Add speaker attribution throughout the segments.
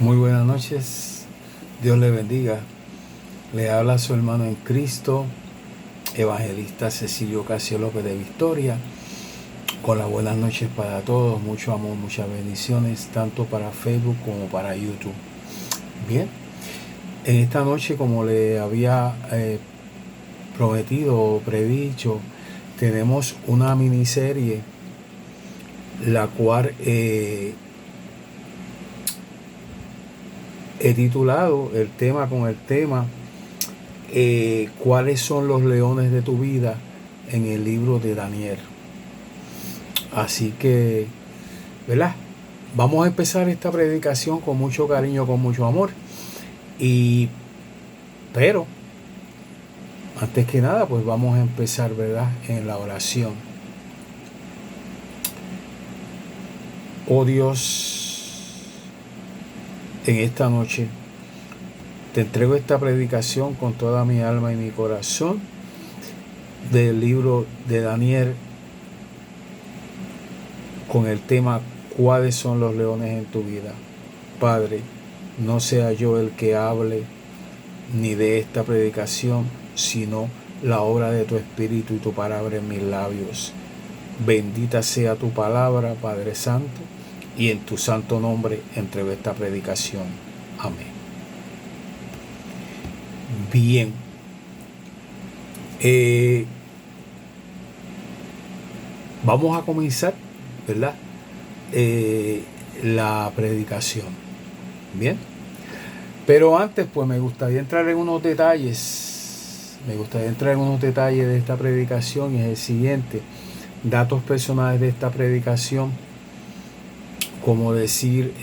Speaker 1: Muy buenas noches, Dios le bendiga. Le habla su hermano en Cristo, evangelista Cecilio Casio López de Victoria, con las buenas noches para todos, mucho amor, muchas bendiciones, tanto para Facebook como para YouTube. Bien, en esta noche, como le había prometido o predicho, tenemos una miniserie, la cual he titulado el tema ¿cuáles son los leones de tu vida? En el libro de Daniel. Así que, ¿verdad? Vamos a empezar esta predicación con mucho cariño, con mucho amor. Pero, antes que nada, pues vamos a empezar, ¿verdad? En la oración. Oh Dios, en esta noche te entrego esta predicación con toda mi alma y mi corazón del libro de Daniel, con el tema ¿cuáles son los leones en tu vida? Padre, no sea yo el que hable ni de esta predicación, sino la obra de tu Espíritu y tu palabra en mis labios. Bendita sea tu palabra, Padre Santo, y en tu santo nombre entrego esta predicación. Amén. Bien. Vamos a comenzar, ¿verdad? La predicación. Bien. Pero antes, pues me gustaría entrar en unos detalles. De esta predicación, y es el siguiente. Datos personales de esta predicación. Como decir,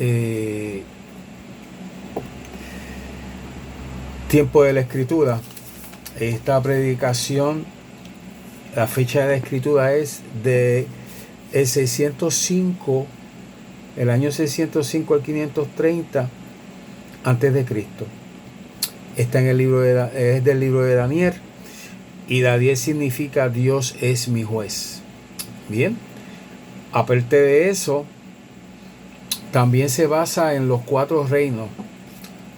Speaker 1: tiempo de la escritura. Esta predicación, la fecha de la escritura es de el 605, el año 605 al 530 antes de Cristo. Está en el libro es del libro de Daniel, y Daniel significa Dios es mi juez. Bien, aparte de eso, también se basa en los 4 reinos.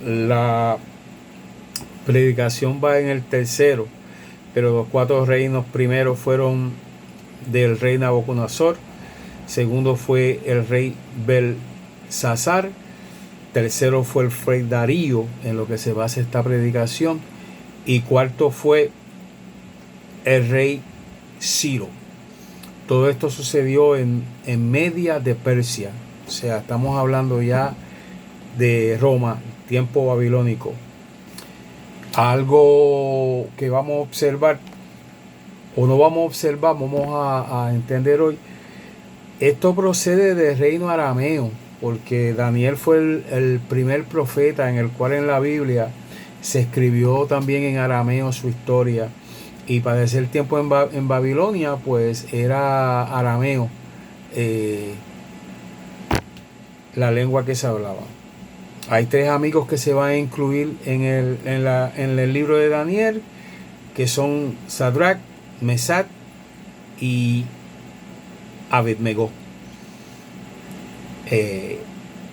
Speaker 1: La predicación va en el tercero, pero los 4 reinos primero fueron del rey Nabucodonosor, segundo fue el rey Belsasar, tercero fue el rey Darío, en lo que se basa esta predicación, y cuarto fue el rey Ciro. Todo esto sucedió en Media de Persia, o sea, estamos hablando ya de Roma, tiempo babilónico. Algo que vamos a observar, o no vamos a observar, vamos a entender hoy. Esto procede del reino arameo, porque Daniel fue el primer profeta en el cual en la Biblia se escribió también en arameo su historia. Y para ese tiempo en Babilonia, pues era arameo la lengua que se hablaba. Hay 3 amigos que se van a incluir en el libro de Daniel, que son Sadrach, Mesach y Abednego.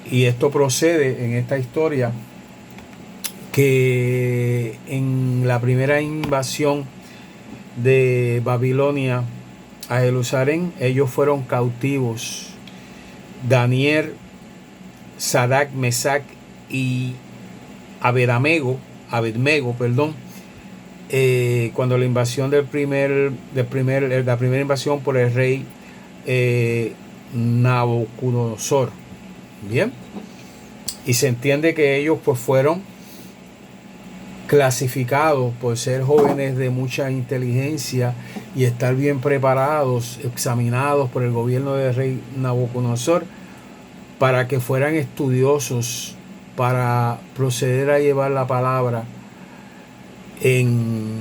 Speaker 1: Y esto procede en esta historia que en la primera invasión de Babilonia a Jerusalén, ellos fueron cautivos. Daniel, Sadrach, Mesach y Abednego, cuando la invasión la primera invasión por el rey Nabucodonosor. Bien, y se entiende que ellos pues fueron clasificados por ser jóvenes de mucha inteligencia y estar bien preparados, examinados por el gobierno del rey Nabucodonosor, para que fueran estudiosos para proceder a llevar la palabra en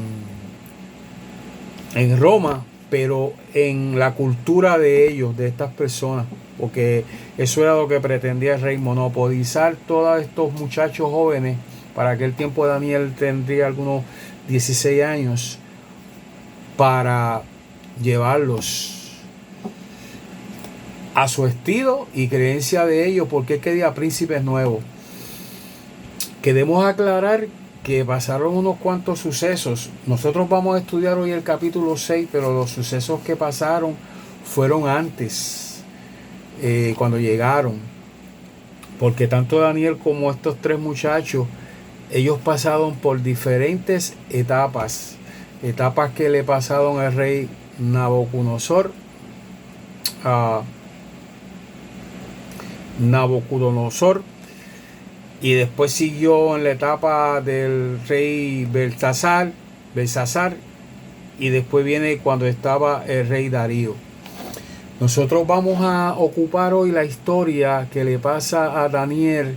Speaker 1: Roma, pero en la cultura de ellos, de estas personas, porque eso era lo que pretendía el rey, monopolizar todos estos muchachos jóvenes. Para aquel tiempo Daniel tendría algunos 16 años, para llevarlos a su estilo y creencia de ellos, porque él quería príncipes nuevos. queremos aclarar que pasaron unos cuantos sucesos. Nosotros vamos a estudiar hoy el capítulo 6, pero los sucesos que pasaron fueron antes, cuando llegaron. Porque tanto Daniel como estos tres muchachos, ellos pasaron por diferentes etapas. Etapas que le pasaron al rey Nabucodonosor. Y después siguió en la etapa del rey Belsasar, y después viene cuando estaba el rey Darío. Nosotros vamos a ocupar hoy la historia que le pasa a Daniel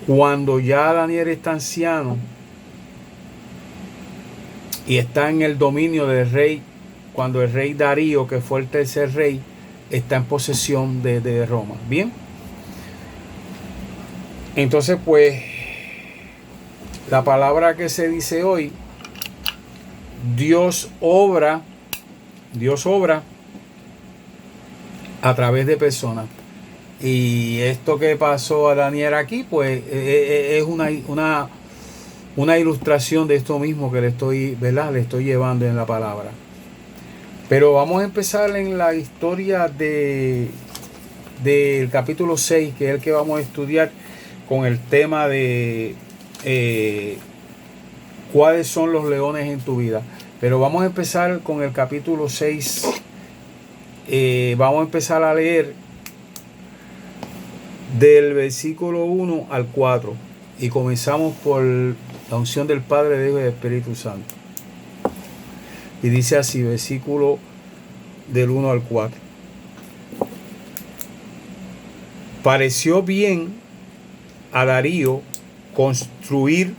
Speaker 1: cuando ya Daniel está anciano y está en el dominio del rey, cuando el rey Darío, que fue el tercer rey, está en posesión de Roma. Bien. Entonces, pues, la palabra que se dice hoy, Dios obra a través de personas. Y esto que pasó a Daniel aquí, pues, es una ilustración de esto mismo que le estoy llevando en la palabra. Pero vamos a empezar en la historia del capítulo 6, que es el que vamos a estudiar, con el tema de cuáles son los leones en tu vida. Pero vamos a empezar con el capítulo 6. Vamos a empezar a leer del versículo 1 al 4. Y comenzamos por la unción del Padre, del Hijo y del Espíritu Santo. Y dice así, versículo del 1 al 4. Pareció bien a Darío construir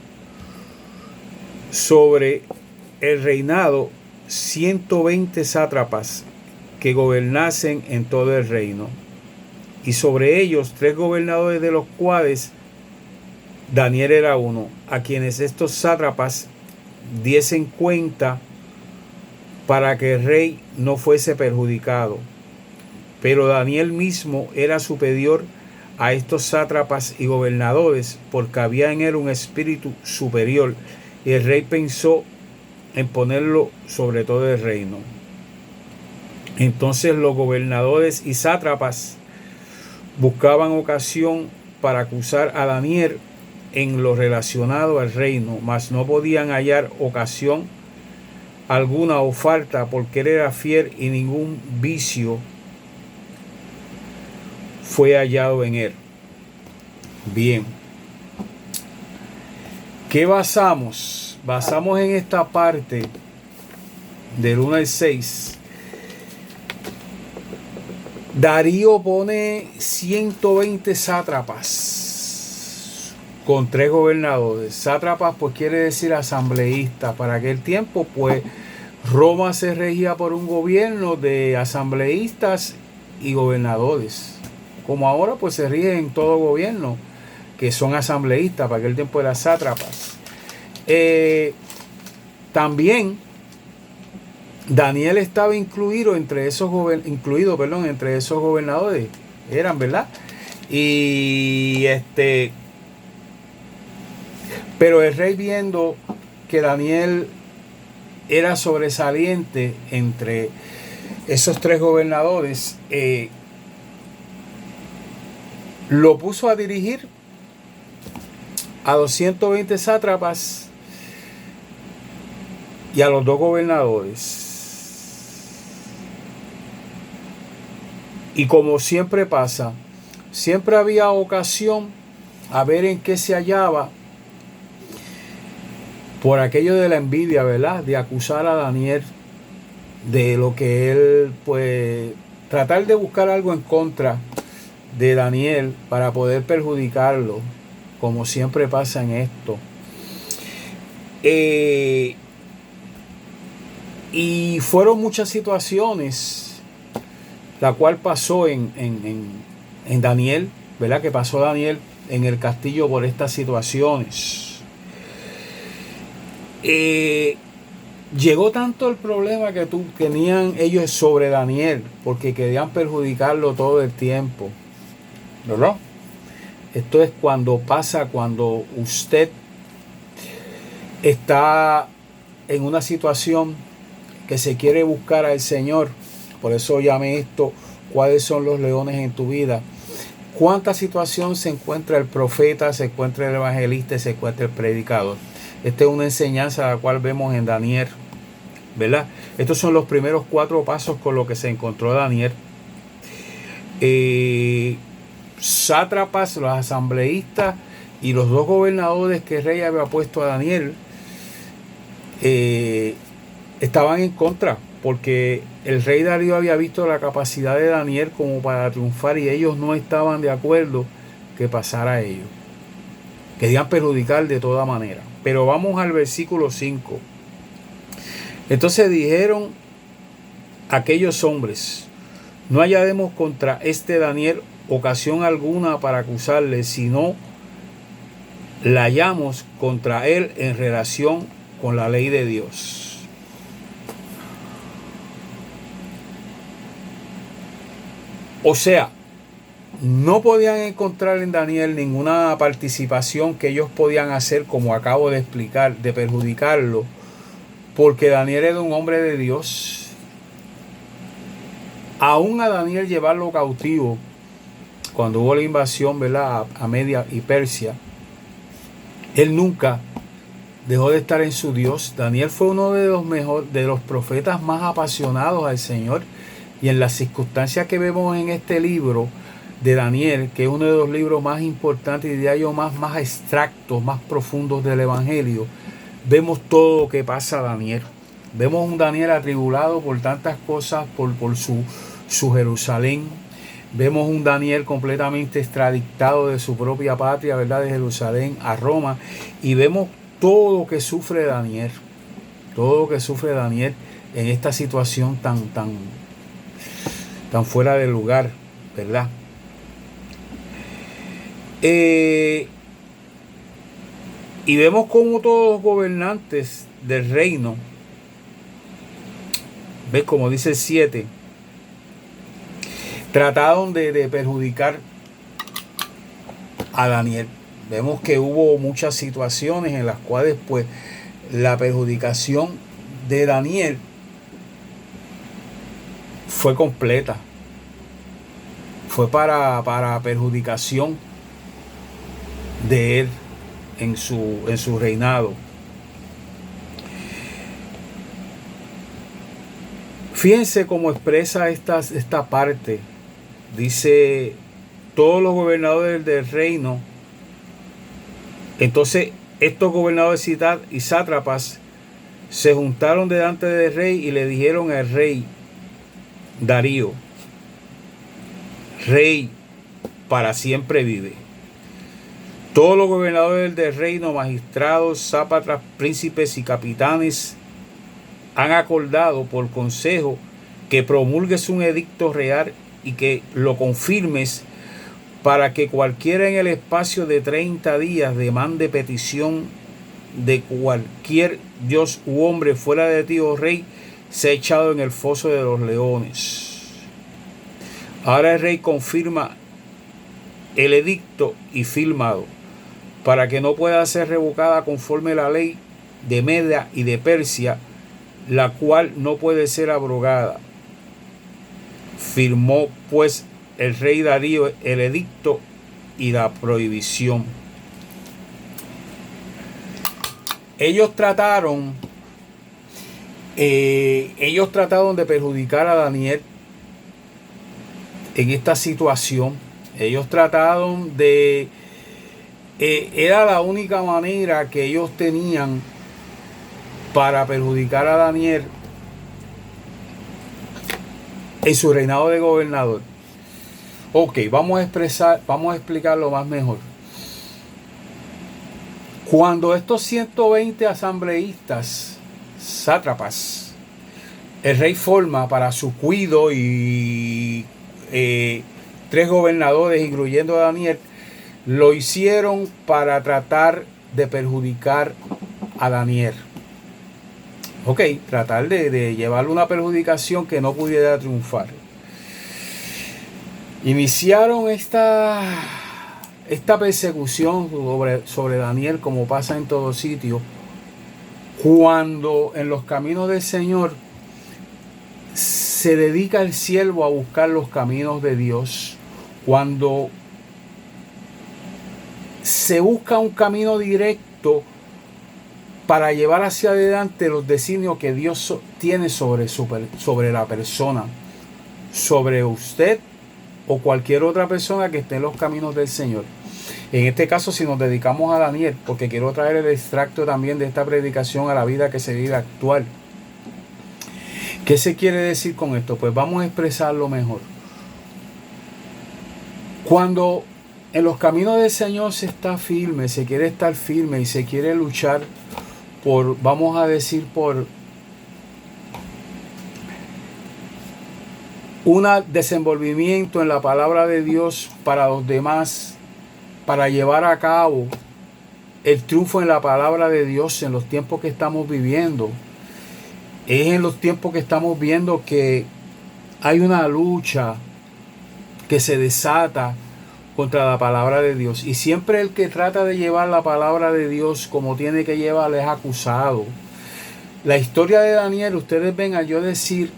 Speaker 1: sobre el reinado 120 sátrapas que gobernasen en todo el reino, y sobre ellos 3 gobernadores, de los cuales Daniel era uno, a quienes estos sátrapas diesen cuenta para que el rey no fuese perjudicado. Pero Daniel mismo era superior a estos sátrapas y gobernadores, porque había en él un espíritu superior, y el rey pensó en ponerlo sobre todo el reino. Entonces los gobernadores y sátrapas buscaban ocasión para acusar a Daniel en lo relacionado al reino, mas no podían hallar ocasión alguna o falta, porque él era fiel y ningún vicio fue hallado en él. Bien. ¿Qué basamos? Basamos en esta parte del 1 al 6. Darío pone 120 sátrapas con 3 gobernadores. Sátrapas pues quiere decir asambleístas. Para aquel tiempo pues Roma se regía por un gobierno de asambleístas y gobernadores. Como ahora pues se rige en todo gobierno, que son asambleístas. Para aquel tiempo eran sátrapas. También Daniel estaba incluido entre esos gobernadores. Eran, ¿verdad? Y pero el rey, viendo que Daniel era sobresaliente entre esos 3 gobernadores, lo puso a dirigir a 220 sátrapas y a los 2 gobernadores. Y como siempre pasa, siempre había ocasión a ver en qué se hallaba, por aquello de la envidia, ¿verdad? De acusar a Daniel de lo que él, pues, tratar de buscar algo en contra de Daniel para poder perjudicarlo, como siempre pasa en esto. Y fueron muchas situaciones la cual pasó en Daniel, ¿verdad? Que pasó Daniel en el castillo por estas situaciones. Llegó tanto el problema que tenían ellos sobre Daniel, porque querían perjudicarlo todo el tiempo, ¿verdad? Esto es cuando pasa, cuando usted está en una situación que se quiere buscar al Señor. Por eso llamé esto, ¿cuáles son los leones en tu vida? ¿Cuánta situación se encuentra el profeta, se encuentra el evangelista, se encuentra el predicador? Esta es una enseñanza la cual vemos en Daniel, ¿verdad? Estos son los primeros 4 pasos con los que se encontró Daniel. Sátrapas, los asambleístas y los 2 gobernadores que el rey había puesto a Daniel estaban en contra, porque el rey Darío había visto la capacidad de Daniel como para triunfar y ellos no estaban de acuerdo que pasara ello. Querían perjudicar de toda manera. Pero vamos al versículo 5. Entonces dijeron aquellos hombres: no hallaremos contra este Daniel ocasión alguna para acusarle, sino la hallamos contra él en relación con la ley de Dios. O sea, no podían encontrar en Daniel ninguna participación que ellos podían hacer, como acabo de explicar, de perjudicarlo, porque Daniel era un hombre de Dios. Aún a Daniel llevarlo cautivo, cuando hubo la invasión, ¿verdad?, a Media y Persia, él nunca dejó de estar en su Dios. Daniel fue uno de los profetas más apasionados al Señor. Y en las circunstancias que vemos en este libro de Daniel, que es uno de los libros más importantes y de ellos más extractos, más profundos del Evangelio, vemos todo lo que pasa a Daniel. Vemos un Daniel atribulado por tantas cosas, por su Jerusalén. Vemos un Daniel completamente extraditado de su propia patria, ¿verdad?, de Jerusalén a Roma. Y vemos todo lo que sufre Daniel. Todo lo que sufre Daniel en esta situación tan fuera de lugar, ¿verdad? Y vemos como todos los gobernantes del reino, ¿ves? Como dice el 7, trataron de perjudicar a Daniel. Vemos que hubo muchas situaciones en las cuales pues la perjudicación de Daniel fue completa. Fue para perjudicación de él en su reinado. Fíjense cómo expresa esta parte. Dice: todos los gobernadores del reino. Entonces estos gobernadores y sátrapas se juntaron delante del rey y le dijeron al rey Darío: Rey, para siempre vive. Todos los gobernadores del reino, magistrados, sátrapas, príncipes y capitanes han acordado por consejo que promulgues un edicto real y que lo confirmes, para que cualquiera en el espacio de 30 días demande petición de cualquier dios u hombre fuera de ti, oh rey, sea echado en el foso de los leones. Ahora el rey confirma el edicto y firmado, para que no pueda ser revocada conforme a la ley de Media y de Persia, la cual no puede ser abrogada. Firmó pues el rey Darío el edicto y la prohibición. Ellos trataron de perjudicar a Daniel en esta situación. Ellos trataron de... era la única manera que ellos tenían para perjudicar a Daniel en su reinado de gobernador. Ok, vamos a explicarlo más mejor. Cuando estos 120 asambleístas, sátrapas, el rey forma para su cuidado y 3 gobernadores, incluyendo a Daniel, lo hicieron para tratar de perjudicar a Daniel. Ok, tratar de llevarle una perjudicación que no pudiera triunfar. Iniciaron esta esta persecución sobre Daniel, como pasa en todo sitio, cuando en los caminos del Señor se dedica el siervo a buscar los caminos de Dios, cuando se busca un camino directo para llevar hacia adelante los designios que Dios tiene sobre la persona, sobre usted o cualquier otra persona que esté en los caminos del Señor. En este caso, si nos dedicamos a Daniel, porque quiero traer el extracto también de esta predicación a la vida que se vive actual. ¿Qué se quiere decir con esto? Pues vamos a expresarlo mejor. Cuando en los caminos del Señor se está firme, se quiere estar firme y se quiere luchar por, vamos a decir, por un desenvolvimiento en la palabra de Dios para los demás, para llevar a cabo el triunfo en la palabra de Dios en los tiempos que estamos viviendo. Es en los tiempos que estamos viendo que hay una lucha que se desata contra la palabra de Dios. Y siempre el que trata de llevar la palabra de Dios como tiene que llevarla es acusado. La historia de Daniel, ustedes ven a yo decir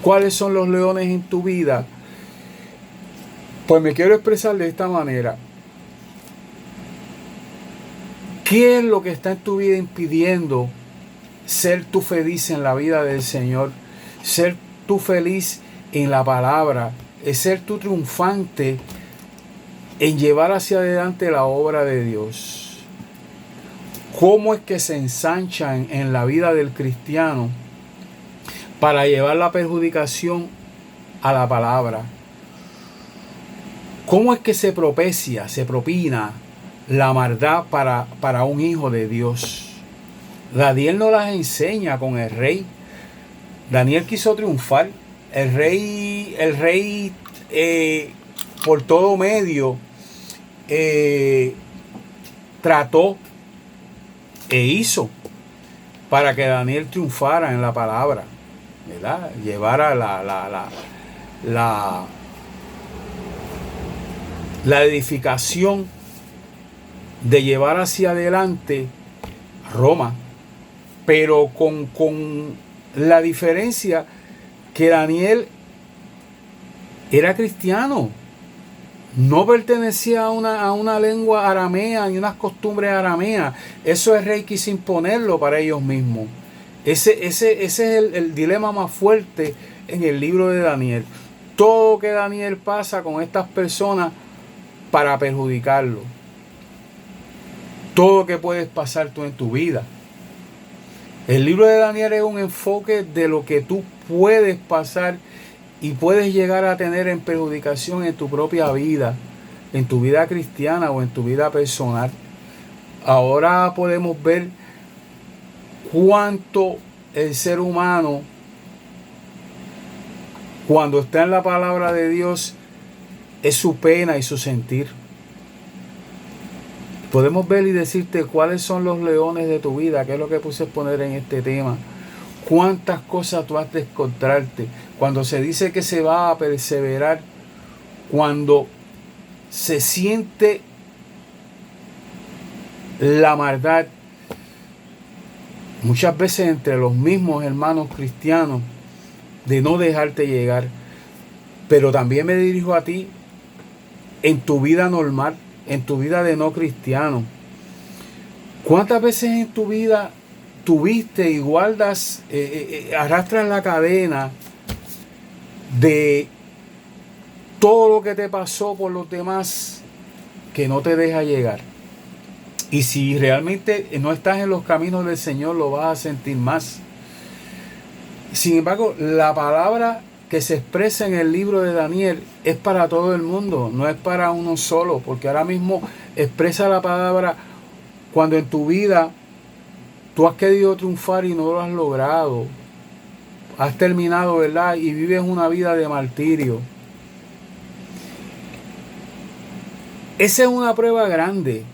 Speaker 1: cuáles son los leones en tu vida. Pues me quiero expresar de esta manera. ¿Qué es lo que está en tu vida impidiendo ser tú feliz en la vida del Señor? Ser tú feliz en la palabra. Es ser tú triunfante en llevar hacia adelante la obra de Dios. ¿Cómo es que se ensanchan en la vida del cristiano para llevar la perjudicación a la palabra? ¿Cómo es que se propicia, se propina la maldad para un hijo de Dios? Daniel no las enseña con el rey. Daniel quiso triunfar. El rey por todo medio trató e hizo para que Daniel triunfara en la palabra, ¿verdad? Llevara la edificación de llevar hacia adelante Roma, pero con la diferencia que Daniel era cristiano, no pertenecía a una lengua aramea ni unas costumbres arameas. Eso el rey quiso imponerlo para ellos mismos. Ese es el dilema más fuerte en el libro de Daniel. Todo que Daniel pasa con estas personas para perjudicarlo. Todo que puedes pasar tú en tu vida. El libro de Daniel es un enfoque de lo que tú puedes pasar y puedes llegar a tener en perjudicación en tu propia vida, en tu vida cristiana o en tu vida personal. Ahora podemos ver cuánto el ser humano, cuando está en la palabra de Dios, es su pena y su sentir. Podemos ver y decirte cuáles son los leones de tu vida, que es lo que puse a poner en este tema. Cuántas cosas tú has de encontrarte. Cuando se dice que se va a perseverar, cuando se siente la maldad, muchas veces entre los mismos hermanos cristianos, de no dejarte llegar. Pero también me dirijo a ti en tu vida normal, en tu vida de no cristiano. ¿Cuántas veces en tu vida tuviste y guardas, arrastras la cadena de todo lo que te pasó por los demás que no te deja llegar? Y si realmente no estás en los caminos del Señor, lo vas a sentir más. Sin embargo, la palabra que se expresa en el libro de Daniel es para todo el mundo, no es para uno solo, porque ahora mismo expresa la palabra cuando en tu vida tú has querido triunfar y no lo has logrado, has terminado, ¿verdad? Y vives una vida de martirio. Esa es una prueba grande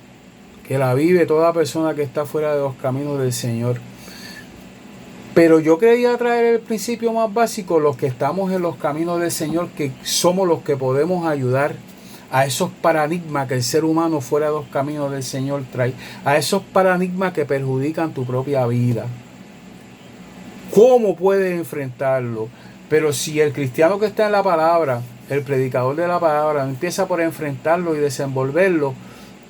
Speaker 1: que la vive toda persona que está fuera de los caminos del Señor. Pero yo quería traer el principio más básico, los que estamos en los caminos del Señor, que somos los que podemos ayudar a esos paradigmas que el ser humano fuera de los caminos del Señor trae, a esos paradigmas que perjudican tu propia vida. ¿Cómo puedes enfrentarlo? Pero si el cristiano que está en la palabra, el predicador de la palabra, no empieza por enfrentarlo y desenvolverlo,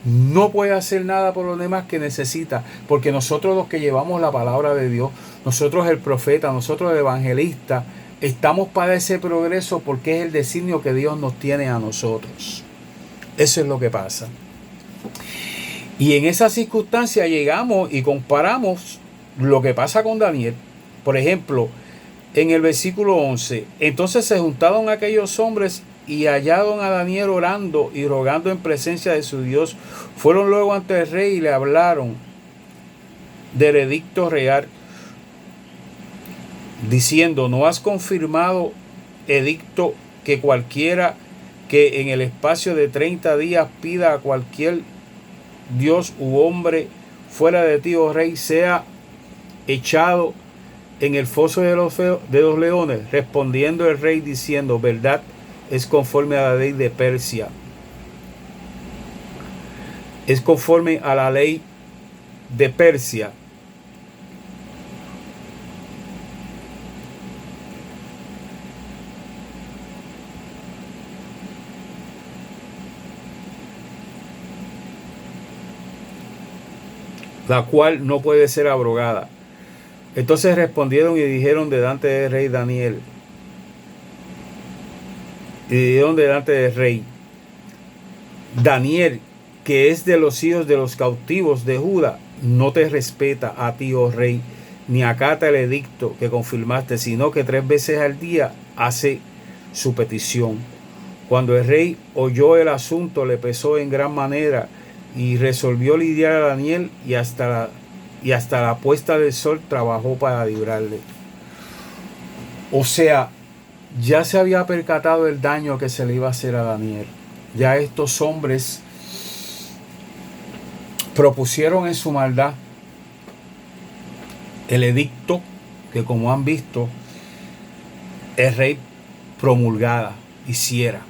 Speaker 1: no puede hacer nada por los demás que necesita, porque nosotros los que llevamos la palabra de Dios, nosotros el profeta, nosotros el evangelista, estamos para ese progreso porque es el designio que Dios nos tiene a nosotros. Eso es lo que pasa. Y en esa circunstancia llegamos y comparamos lo que pasa con Daniel. Por ejemplo, en el versículo 11, entonces se juntaron aquellos hombres y hallaron a Daniel orando y rogando en presencia de su Dios. Fueron luego ante el rey y le hablaron del edicto real, diciendo: ¿no has confirmado edicto que cualquiera que en el espacio de 30 días pida a cualquier Dios u hombre fuera de ti, oh rey, sea echado en el foso de los leones? Respondiendo el rey diciendo: verdad es conforme a la ley de Persia. Es conforme a la ley de Persia. La cual no puede ser abrogada. Entonces respondieron y dijeron delante del rey Daniel. Y dijeron delante del rey: Daniel, que es de los hijos de los cautivos de Judá, no te respeta a ti, oh rey, ni acata el edicto que confirmaste, sino que 3 veces al día hace su petición. Cuando el rey oyó el asunto, le pesó en gran manera y resolvió lidiar a Daniel, y hasta la puesta del sol trabajó para librarle. O sea, ya se había percatado el daño que se le iba a hacer a Daniel. Ya estos hombres propusieron en su maldad el edicto que, como han visto, el rey hiciera.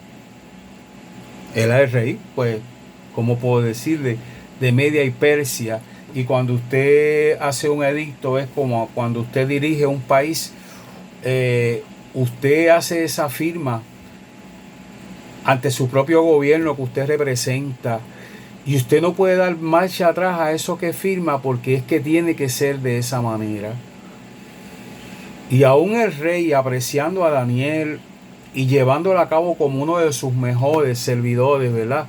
Speaker 1: Él era el rey, pues, ¿cómo puedo decir? De Media y Persia. Y cuando usted hace un edicto, es como cuando usted dirige un país, usted hace esa firma ante su propio gobierno que usted representa, y usted no puede dar marcha atrás a eso que firma, porque es que tiene que ser de esa manera. Y aún el rey, apreciando a Daniel y llevándolo a cabo como uno de sus mejores servidores, ¿verdad?,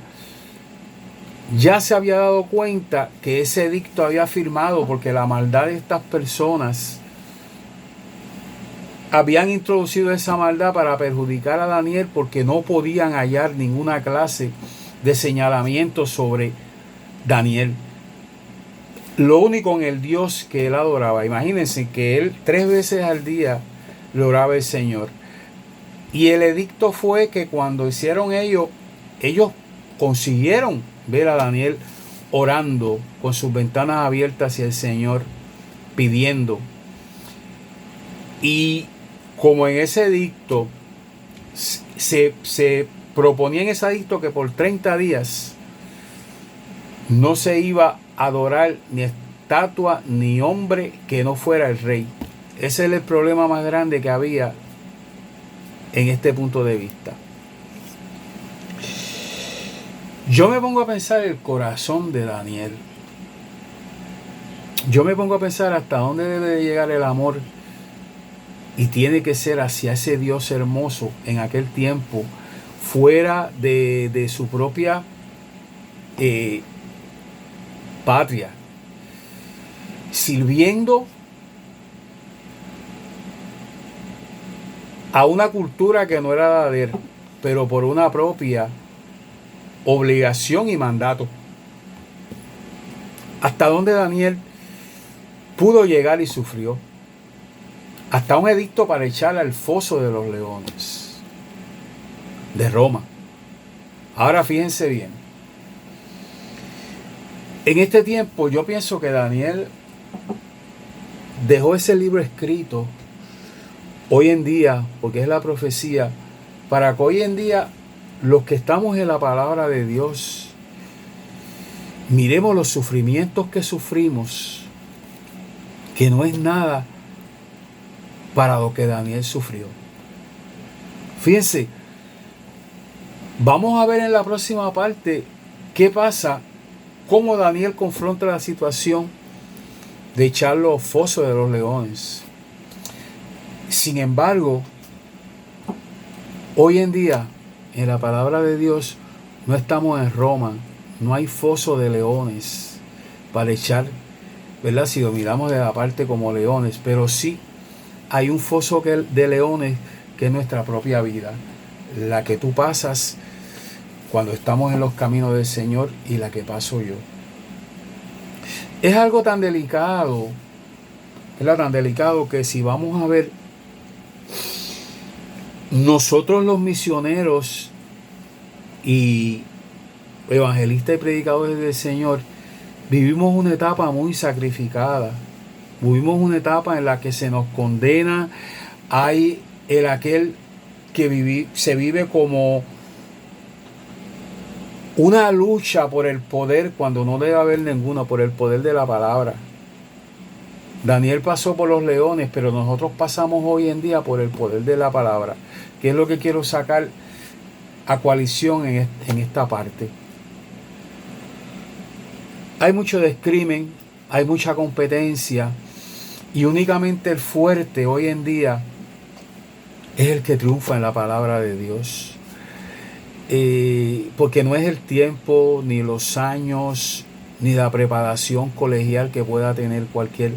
Speaker 1: ya se había dado cuenta que ese edicto había firmado porque la maldad de estas personas habían introducido esa maldad para perjudicar a Daniel, porque no podían hallar ninguna clase de señalamiento sobre Daniel. Lo único en el Dios que él adoraba. Imagínense que él 3 veces al día le oraba al Señor. Y el edicto fue que cuando hicieron ellos consiguieron ver a Daniel orando con sus ventanas abiertas hacia el Señor, pidiendo. Y como en ese edicto se proponía en ese edicto que por 30 días no se iba a adorar ni estatua ni hombre que no fuera el rey. Ese es el problema más grande que había en este punto de vista. Yo me pongo a pensar el corazón de Daniel. Yo me pongo a pensar hasta dónde debe de llegar el amor, y tiene que ser hacia ese Dios hermoso en aquel tiempo, fuera de su propia patria, sirviendo a una cultura que no era la de él, pero por una propia obligación y mandato. Hasta donde Daniel pudo llegar y sufrió. Hasta un edicto para echar al foso de los leones de Roma. Ahora fíjense bien. En este tiempo yo pienso que Daniel dejó ese libro escrito hoy en día, porque es la profecía, para que hoy en día los que estamos en la palabra de Dios, miremos los sufrimientos que sufrimos, que no es nada para lo que Daniel sufrió. Fíjense, vamos a ver en la próxima parte qué pasa, cómo Daniel confronta la situación de echarlo al foso de los leones. Sin embargo, hoy en día, en la palabra de Dios, no estamos en Roma, no hay foso de leones para echar, ¿verdad? Si lo miramos de la parte como leones, pero sí hay un foso de leones que es nuestra propia vida, la que tú pasas cuando estamos en los caminos del Señor y la que paso yo. Es algo tan delicado, ¿verdad? Tan delicado que si vamos a ver, nosotros los misioneros y evangelistas y predicadores del Señor vivimos una etapa muy sacrificada. Vivimos una etapa en la que se nos condena. Hay aquel que se vive como una lucha por el poder cuando no debe haber ninguno, por el poder de la palabra. Daniel pasó por los leones, pero nosotros pasamos hoy en día por el poder de la palabra, que es lo que quiero sacar a coalición en esta parte. Hay mucho descrimen, hay mucha competencia, y únicamente el fuerte hoy en día es el que triunfa en la palabra de Dios. Porque no es el tiempo, ni los años, ni la preparación colegial que pueda tener cualquier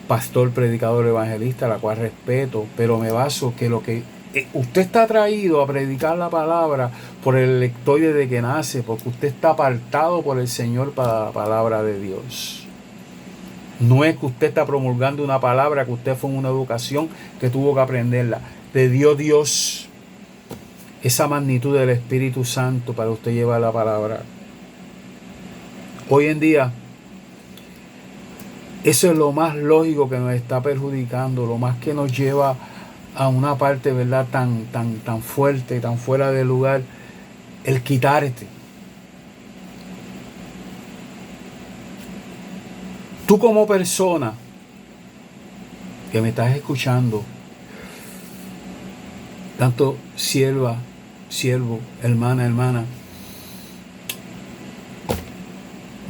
Speaker 1: pastor, predicador, evangelista, la cual respeto, pero me baso que lo que usted está traído a predicar la palabra por el lector desde que nace, porque usted está apartado por el Señor para la palabra de Dios. No es que usted está promulgando una palabra que usted fue en una educación que tuvo que aprenderla. Le dio Dios esa magnitud del Espíritu Santo para usted llevar la palabra. Hoy en día, eso es lo más lógico que nos está perjudicando, lo más que nos lleva a una parte, ¿verdad?, tan fuerte, tan fuera de lugar, el quitarte. Tú como persona que me estás escuchando, tanto sierva, siervo, hermana,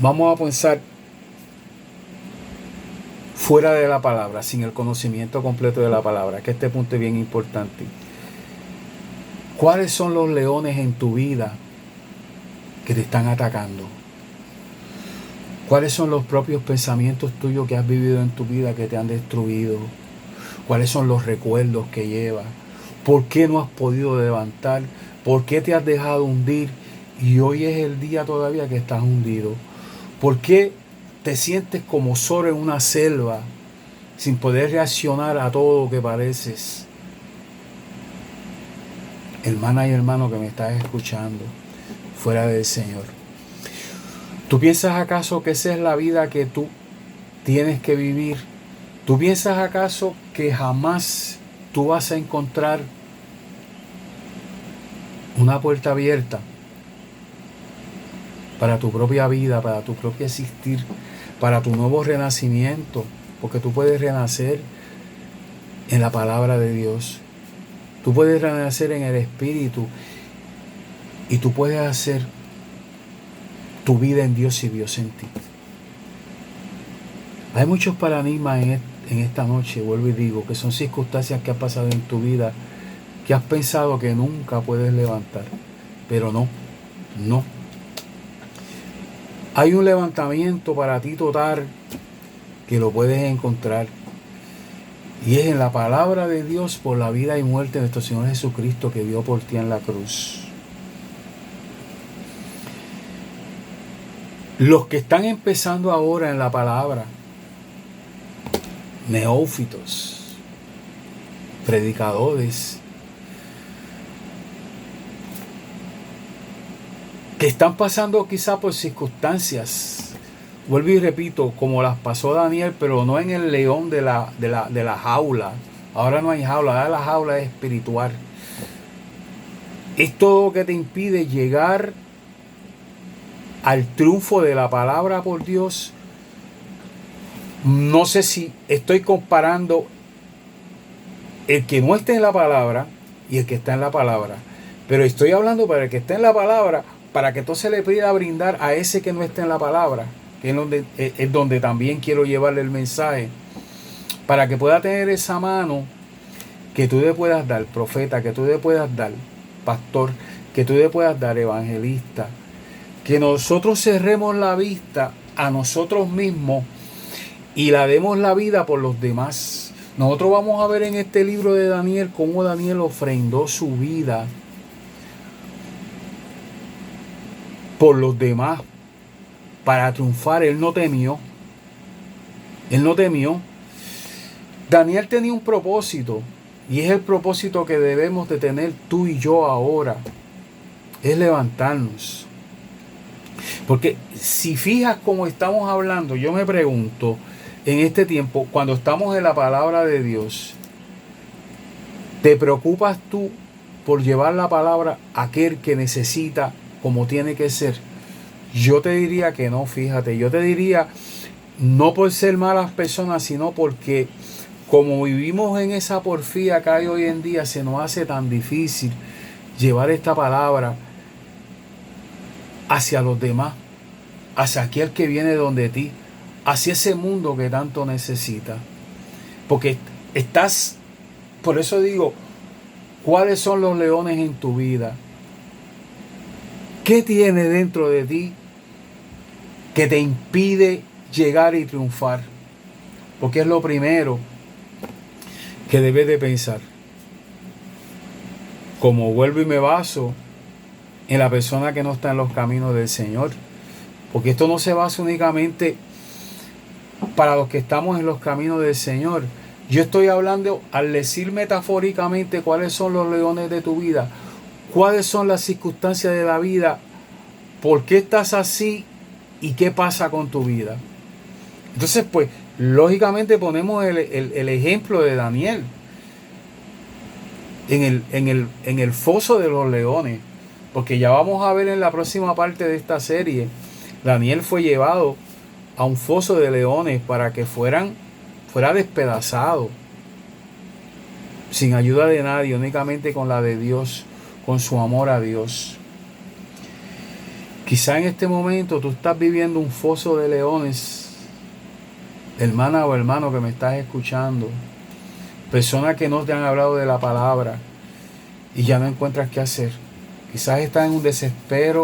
Speaker 1: vamos a pensar fuera de la palabra, sin el conocimiento completo de la palabra, que este punto es bien importante. ¿Cuáles son los leones en tu vida que te están atacando? ¿Cuáles son los propios pensamientos tuyos que has vivido en tu vida que te han destruido? ¿Cuáles son los recuerdos que llevas? ¿Por qué no has podido levantar? ¿Por qué te has dejado hundir? Y hoy es el día todavía que estás hundido. ¿Por qué te sientes como Zorro en una selva sin poder reaccionar a todo lo que pareces? Hermana y hermano que me estás escuchando, fuera del Señor. ¿Tú piensas acaso que esa es la vida que tú tienes que vivir? ¿Tú piensas acaso que jamás tú vas a encontrar una puerta abierta para tu propia vida, para tu propio existir, para tu nuevo renacimiento? Porque tú puedes renacer en la palabra de Dios. Tú puedes renacer en el Espíritu y tú puedes hacer tu vida en Dios y Dios en ti. Hay muchos paradigmas en esta noche, vuelvo y digo, que son circunstancias que han pasado en tu vida que has pensado que nunca puedes levantar, pero no. Hay un levantamiento para ti total que lo puedes encontrar, y es en la palabra de Dios por la vida y muerte de nuestro Señor Jesucristo, que dio por ti en la cruz. Los que están empezando ahora en la palabra, neófitos, predicadores, que están pasando quizá por circunstancias, vuelvo y repito, como las pasó Daniel, pero no en el león de la jaula. Ahora no hay jaula, ahora la jaula es espiritual. Es todo lo que te impide llegar al triunfo de la palabra por Dios. No sé si estoy comparando el que no esté en la palabra y el que está en la palabra, pero estoy hablando para el que está en la palabra, para que entonces le pida brindar a ese que no está en la palabra, que es donde también quiero llevarle el mensaje, para que pueda tener esa mano que tú le puedas dar, profeta, que tú le puedas dar, pastor, que tú le puedas dar, evangelista, que nosotros cerremos la vista a nosotros mismos y la demos la vida por los demás. Nosotros vamos a ver en este libro de Daniel cómo Daniel ofrendó su vida por los demás para triunfar. Él no temió. Él no temió. Daniel tenía un propósito, y es el propósito que debemos de tener tú y yo ahora. Es levantarnos. Porque si fijas cómo estamos hablando, yo me pregunto, en este tiempo, cuando estamos en la palabra de Dios, ¿te preocupas tú por llevar la palabra a aquel que necesita como tiene que ser? Yo te diría que no, fíjate, yo te diría, no por ser malas personas, sino porque como vivimos en esa porfía que hay hoy en día, se nos hace tan difícil llevar esta palabra hacia los demás, hacia aquel que viene donde ti, hacia ese mundo que tanto necesita. Porque estás, por eso digo, ¿cuáles son los leones en tu vida? ¿Qué tiene dentro de ti que te impide llegar y triunfar? Porque es lo primero que debes de pensar. Como vuelvo y me baso en la persona que no está en los caminos del Señor. Porque esto no se basa únicamente para los que estamos en los caminos del Señor. Yo estoy hablando, al decir metafóricamente cuáles son los leones de tu vida, cuáles son las circunstancias de la vida, por qué estás así y qué pasa con tu vida. Entonces, pues, lógicamente ponemos el ejemplo de Daniel en el foso de los leones, porque ya vamos a ver en la próxima parte de esta serie, Daniel fue llevado a un foso de leones para que fuera despedazado, sin ayuda de nadie, únicamente con la de Dios, con su amor a Dios. Quizá en este momento tú estás viviendo un foso de leones, hermana o hermano que me estás escuchando, personas que no te han hablado de la palabra y ya no encuentras qué hacer. Quizás estás en un desespero